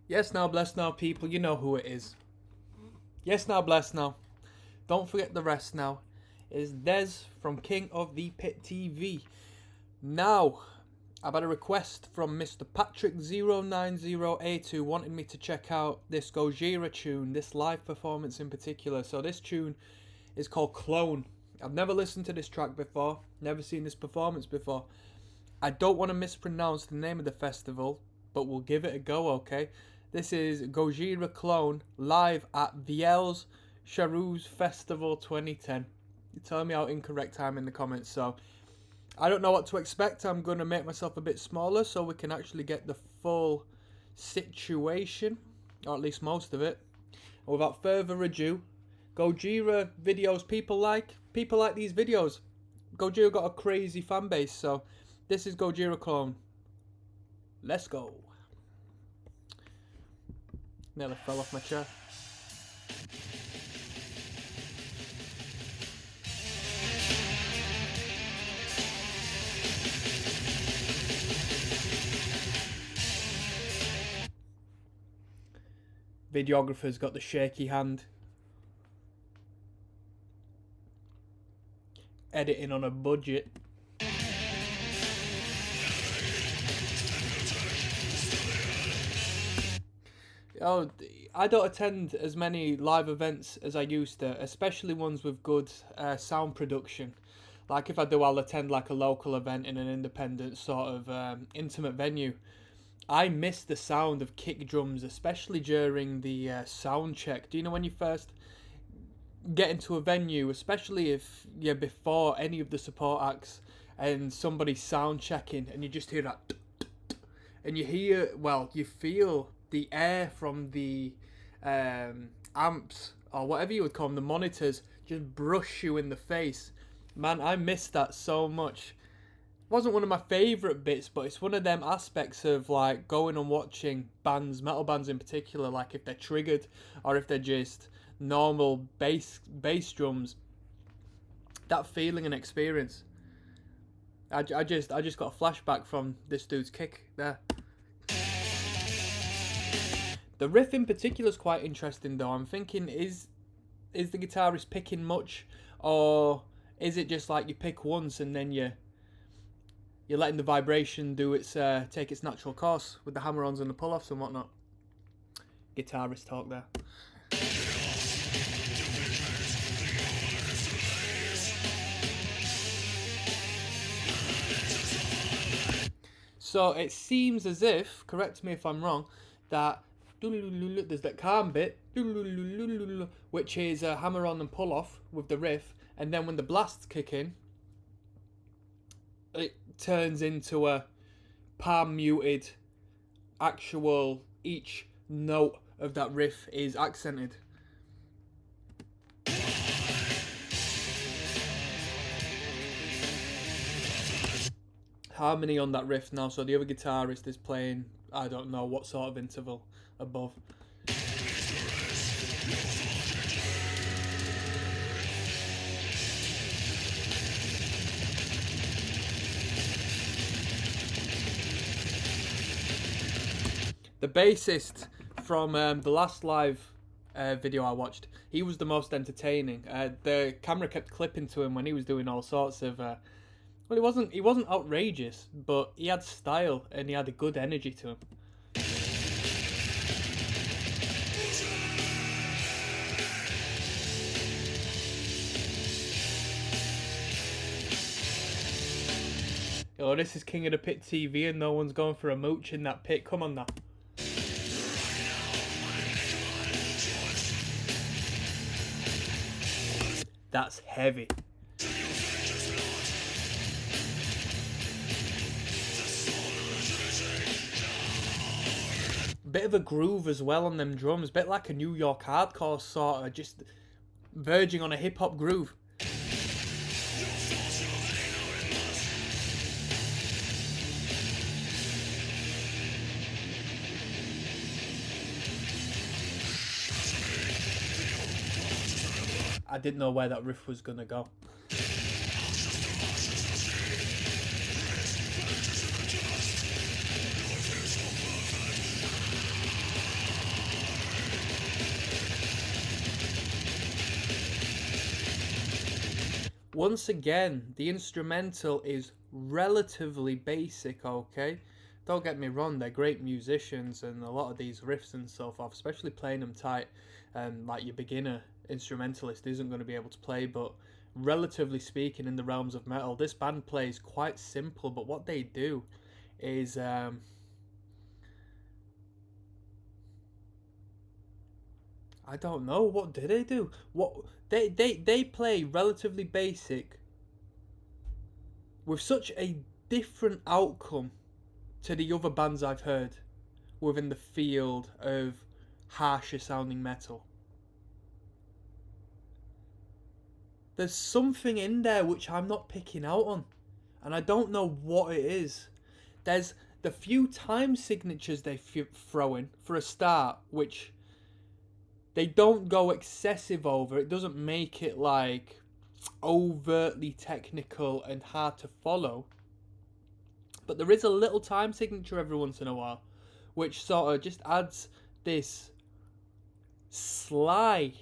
Yes, now, bless now, people. You know who it is. Yes, now, bless now. Don't forget the rest now. Is Des from King of the Pit TV. Now, I've had a request from Mr. Patrick090A2 wanting me to check out this Gojira tune, this live performance in particular. So this tune is called Clone. I've never listened to this track before, never seen this performance before. I don't want to mispronounce the name of the festival, but we'll give it a go, okay? This is Gojira Clone live at Vielles Charrues Festival 2010. You tell me how incorrect I am in the comments, so I don't know what to expect. I'm going to make myself a bit smaller so we can actually get the full situation, or at least most of it. And without further ado, Gojira videos people like these videos. Gojira got a crazy fan base, so this is Gojira Clone. Let's go. Nearly fell off my chair. Videographer's got the shaky hand. Editing on a budget. Oh, I don't attend as many live events as I used to, especially ones with good sound production. Like if I do, I'll attend like a local event in an independent sort of intimate venue. I miss the sound of kick drums, especially during the sound check. Do you know when you first get into a venue, especially if you're before any of the support acts and somebody's sound checking and you just hear that and you hear, well, you feel the air from the amps or whatever you would call them, the monitors, just brush you in the face. Man, I miss that so much. Wasn't one of my favourite bits, but it's one of them aspects of like going and watching bands, metal bands in particular, like if they're triggered or if they're just normal bass drums. That feeling and experience. I just got a flashback from this dude's kick there. The riff in particular is quite interesting though. I'm thinking, is the guitarist picking much, or is it just like you pick once and then you're letting the vibration do its take its natural course with the hammer-ons and the pull-offs and whatnot? Guitarist talk there. So it seems as if, correct me if I'm wrong, that there's that calm bit, which is a hammer-on and pull-off with the riff, and then when the blasts kick in, it turns into a palm muted actual, each note of that riff is accented. Harmony on that riff now, so the other guitarist is playing, I don't know what sort of interval above. The bassist from the last live video I watched, he was the most entertaining. The camera kept clipping to him when he was doing all sorts of well, he wasn't outrageous, but he had style and he had a good energy to him. Oh, this is King of the Pit TV and no one's going for a mooch in that pit. Come on now. That's heavy. Bit of a groove as well on them drums, bit like a New York hardcore sort of, just verging on a hip hop groove. I didn't know where that riff was gonna go. Once again, the instrumental is relatively basic, okay? Don't get me wrong, they're great musicians, and a lot of these riffs and so forth, especially playing them tight, like your beginner instrumentalist isn't going to be able to play, but relatively speaking, in the realms of metal, this band plays quite simple, but what they do is I don't know, what do they do? What they play relatively basic with such a different outcome to the other bands I've heard within the field of harsher sounding metal. There's something in there which I'm not picking out on, and I don't know what it is. There's the few time signatures they throw in for a start, which they don't go excessive over. It doesn't make it like overtly technical and hard to follow. But there is a little time signature every once in a while, which sort of just adds this sly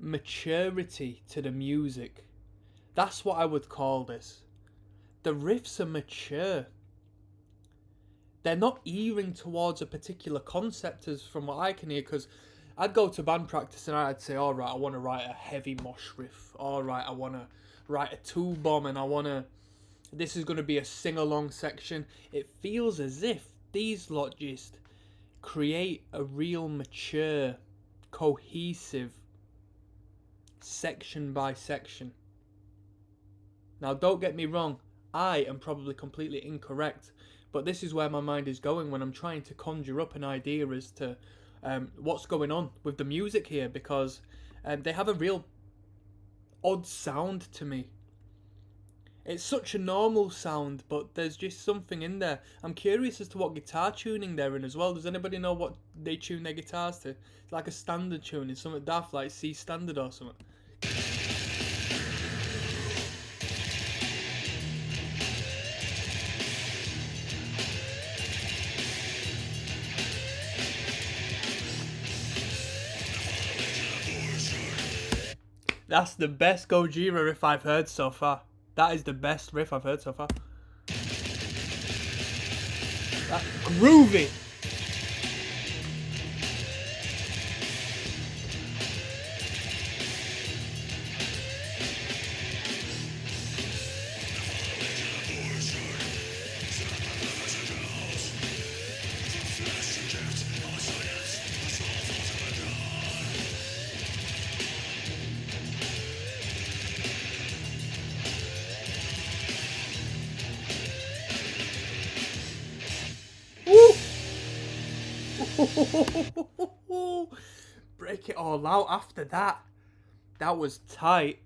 maturity to the music. That's what I would call this. The riffs are mature. They're not earing towards a particular concept, as from what I can hear, because I'd go to band practice and I'd say, all right, I want to write a heavy mosh riff. All right, I want to write a two bomb, and this is going to be a sing-along section. It feels as if these lot just create a real mature, cohesive section by section. Now, don't get me wrong, I am probably completely incorrect, but this is where my mind is going when I'm trying to conjure up an idea as to what's going on with the music here, because they have a real odd sound to me. It's such a normal sound, but there's just something in there. I'm curious as to what guitar tuning they're in as well. Does anybody know what they tune their guitars to? It's like a standard tune. It's something daft, like C standard or something. That's the best Gojira riff I've heard so far. That is the best riff I've heard so far. That's groovy. Break it all out after that. That was tight.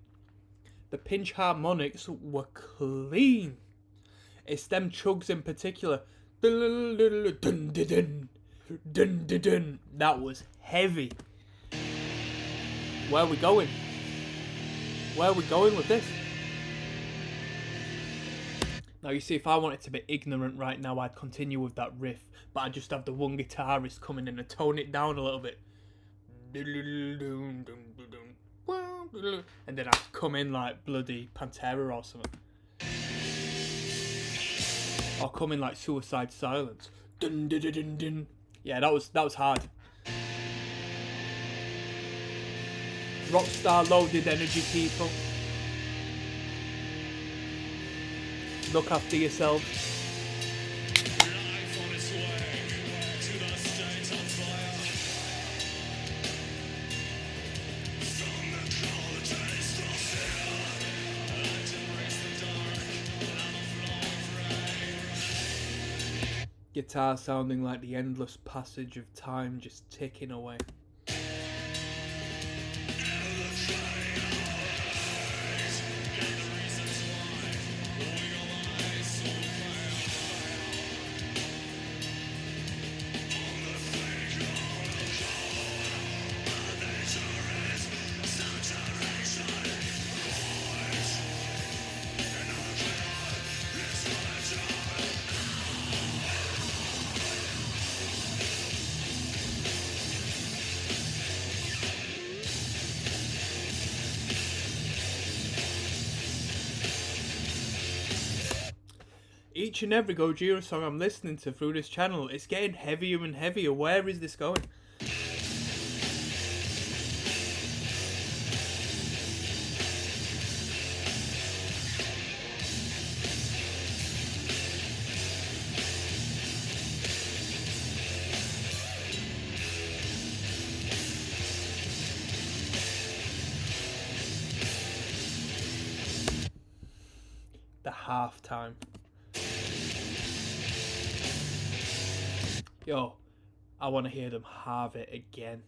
The pinch harmonics were clean. It's them chugs in particular. That was heavy. Where are we going? Where are we going with this? Now, you see, if I wanted to be ignorant right now, I'd continue with that riff, but I just have the one guitarist coming in and tone it down a little bit. And then I'd come in like bloody Pantera or something. Or come in like Suicide Silence. Yeah, that was hard. Rockstar loaded energy, people. Look after yourselves. Guitar sounding like the endless passage of time just ticking away. Each and every Gojira song I'm listening to through this channel, it's getting heavier and heavier. Where is this going? The halftime. Yo, I want to hear them have it again.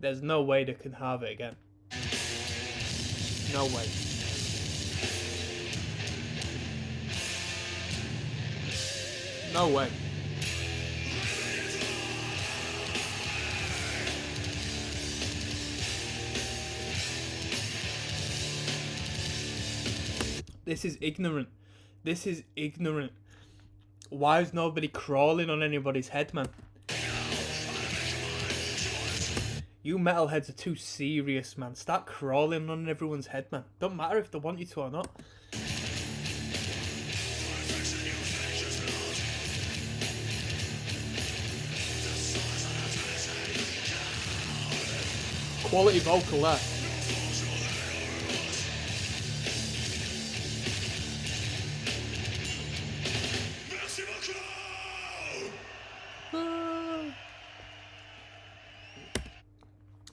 There's no way they can have it again. No way. No way. This is ignorant. This is ignorant. Why is nobody crawling on anybody's head, man? You metalheads are too serious, man. Start crawling on everyone's head, man. Don't matter if they want you to or not. Quality vocal there.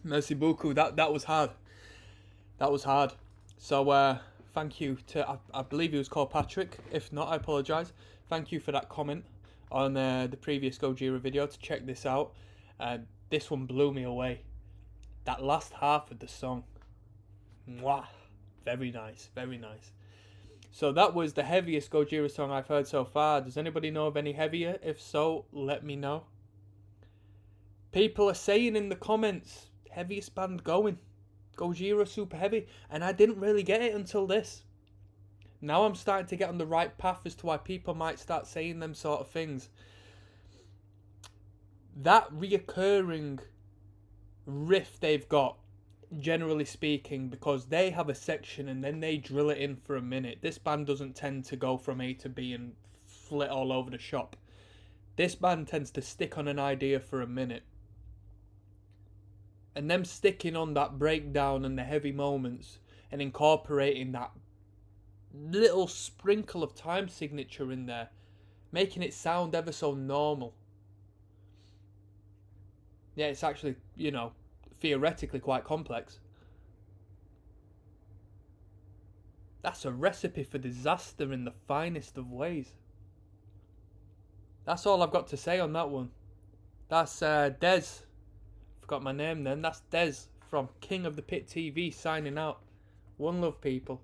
Merci beaucoup. That was hard. That was hard. So thank you to I believe he was called Patrick. If not, I apologise. Thank you for that comment on the previous Gojira video to check this out. This one blew me away. That last half of the song. Mwah. Very nice. Very nice. So that was the heaviest Gojira song I've heard so far. Does anybody know of any heavier? If so, let me know. People are saying in the comments, heaviest band going. Gojira super heavy. And I didn't really get it until this. Now I'm starting to get on the right path as to why people might start saying them sort of things. That reoccurring riff they've got, generally speaking, because they have a section and then they drill it in for a minute. This band doesn't tend to go from A to B and flit all over the shop. This band tends to stick on an idea for a minute. And them sticking on that breakdown and the heavy moments and incorporating that little sprinkle of time signature in there, making it sound ever so normal. Yeah, it's actually, you know, theoretically quite complex. That's a recipe for disaster in the finest of ways. That's all I've got to say on that one. That's Des. Forgot my name then. That's Des from King of the Pit TV signing out. One love, people.